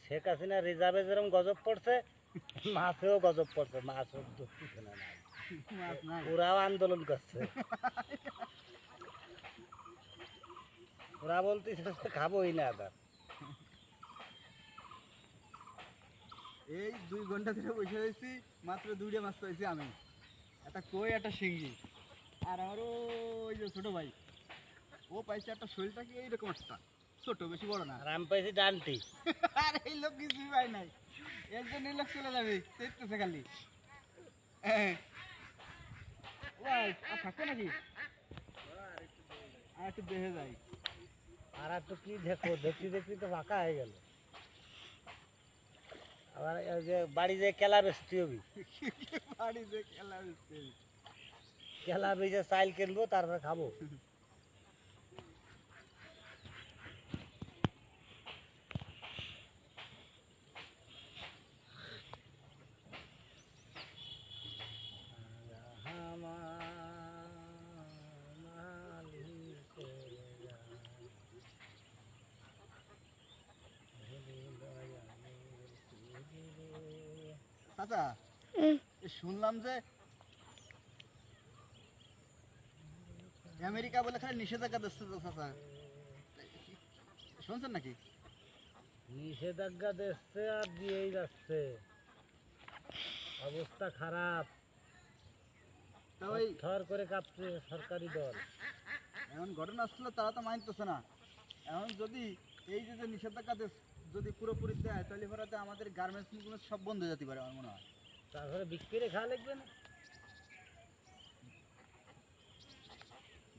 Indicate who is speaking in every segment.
Speaker 1: শেখ হাসিনা রিজার্ভে যেরকম গজব পড়ছে, মাছেও গজব পড়ছে, মাছও ধরতেছে না, ওরাও আন্দোলন করছে। ওরা বলতেছে খাবোই না আবার।
Speaker 2: এই 2 ঘন্টা ধরে বসে রয়েছি, মাত্র 2টা মাছ পাইছি আমি, একটা কই একটা শিঙ্গি। আর আমারও ওই যে ছোট ভাই, ও পাইছে একটা শৈলটা কি এইরকম একটা ছোট, বেশি বড় না।
Speaker 1: আর আমি পাইছি ডানটি।
Speaker 2: আর এই লোক কিছুই পাই নাই, এর জন্য এই লোক চলে যাবে, চেপতেছে খালি। ওই আর থাকবে নাকি? আর একটু দেখে যাই।
Speaker 1: আর একটু কি দেখো, দেখতে দেখতে তো ফাঁকা হয়ে গেল। আবার ওই যে বাড়ি যে কেলা বেচতে হবি,
Speaker 2: বাড়িতে খেলা হচ্ছে।
Speaker 1: কেলা বেচে চাইল কিনবো, তারপরে খাবো।
Speaker 2: চাচা, শুনলাম যে আমেরিকা বলে খালি নিষেধাজ্ঞা দিচ্ছে তো চাচা, শুনছেন নাকি?
Speaker 1: নিষেধাজ্ঞা দিচ্ছে আর দিয়েই যাচ্ছে, অবস্থা খারাপ।
Speaker 2: তা ওই
Speaker 1: থর করে কাঁপছে সরকারি দল।
Speaker 2: এমন ঘটনা আসলে তারা তো মানতেছে না। এখন যদি এই যে যে নিষেধাজ্ঞা যদি পুরোপুরি দেয়, তাহলে ভরাতে আমাদের গার্মেন্টসগুলো সব বন্ধ হয়ে যেতে পারে আমার মনে হয়।
Speaker 1: তারপরে বিক্রি খাওয়া লাগবে না।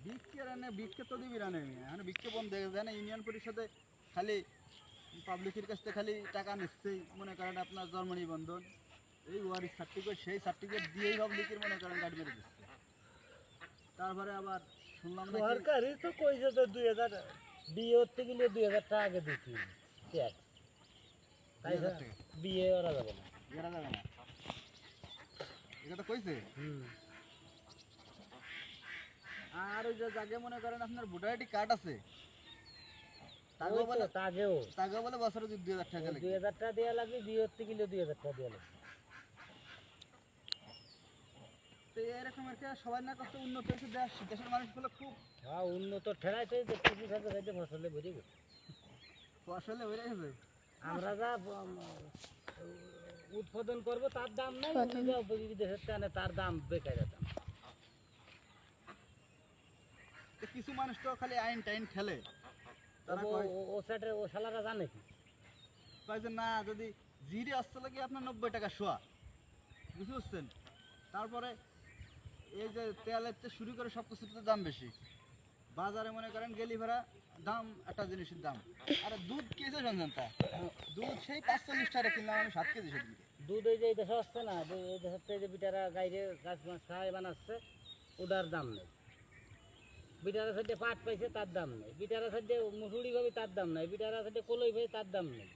Speaker 2: বিক্ষে রানে বিক্ষে তো দিবি রানে, এখন বিক্ষে বন্ধ হয়ে যায় না। ইউনিয়ন পরিষদে খালি পাবলিকের কাছ থেকে খালি টাকা নিচ্ছেই, মনে করেন আপনার জন্ম নিবন্ধন, এই ওয়ারিস সার্টিফিকেট, সেই সার্টিফিকেট দিয়েই পাবলিকের মনে করেন গাড়ি মেরে দিচ্ছে। তারপরে আবার শুনলাম নাকি
Speaker 1: সরকারি তো কইছে তো 2000 বিয়ে করতে গেলে 2000 টাকা আগে দিতে ট্যাক্স, তাই
Speaker 2: 2000 টাকা
Speaker 1: বিয়ে করা যাবে না।
Speaker 2: বেড়া যাবে না, এটা তো কইছে। আর ওই যে যাকে মনে করেন আপনার ভোটার আইডি কার্ড আছে, তাকেও বলে তাকেও বলে বছরে 2000 টাকা লাগে।
Speaker 1: 2000 টাকা দেওয়া লাগবে, বিয়ে করতে গেলে 2000 টাকা দেওয়া লাগবে।
Speaker 2: তো এরকম একটা সবাই না করতে উন্নত হয়েছে দেশ, দেশের মানুষগুলো খুব
Speaker 1: হ্যাঁ, উন্নত ঠেলাইছে যে কৃষি খাতে খাইতে ফসলে বেরিয়ে গেছে।
Speaker 2: ফসলে বেড়ে গেছে।
Speaker 1: আমরা যা উৎপাদন করবো তার দাম নাই, বিদেশের টানে তার দাম বেকার দাম।
Speaker 2: তো কিছু মানুষ তো খালি আইন টাইন খেলে, তারা
Speaker 1: ও সাইডে ও শালারা জানে কি
Speaker 2: কয় যে না, যদি জিরে আসতে লাগে আপনার 90 টাকা শোয়া, বুঝতে পারছেন। তারপরে এই যে তেলের থেকে শুরু করে সব কিছুতে দাম বেশি। বাজারে মনে করেন গেলি ভাড়া দাম একটা জিনিসের দাম। আর দুধ কেজি জানেন তা, দুধ সেই 45 টাকা কিনলাম আমি 7 কেজি সেদিন।
Speaker 1: দুধ এই যে এই দেশে আসছে না, এই দেশের থেকে যে বিটারা গাইরে গাছ মাছ খায় বানাচ্ছে, ওটার দাম নেই। বিটারা সাইডে পাট পাইছে তার দাম নেই, বিটারা সাইডে মুসুরি ভাবে তার দাম নেই, বিটারা সাইডে কলই ভাবে তার দাম নেই।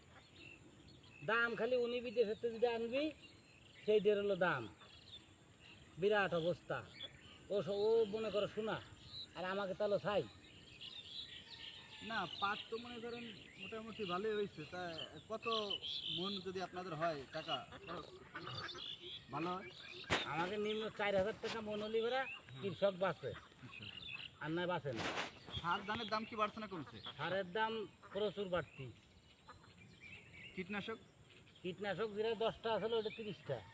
Speaker 1: দাম খালি উনি বিদেশের থেকে যদি আনবি সেইটার হলো দাম। বিরাট অবস্থা। ও মনে করো শোনা, আর আমাকে তাহলে ছাই।
Speaker 2: না, পাট তো মনে করেন মোটামুটি ভালোই হয়েছে। তা কত মন যদি আপনাদের হয় টাকা খরচ ভালো হয়?
Speaker 1: আমাকে নিম্ন 4000 টাকা মনোলি ভরা কৃষক বাঁচে, আর নয় বাঁচে না।
Speaker 2: সার ধানের দাম কি বাড়ছে না কমছে?
Speaker 1: সারের দাম প্রচুর বাড়তি।
Speaker 2: কীটনাশক
Speaker 1: কীটনাশক যেটা 10 টাকা ছিল ওটা 30 টাকা,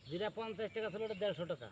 Speaker 1: যেটা 50 টাকা ছিল ওটা 150 টাকা।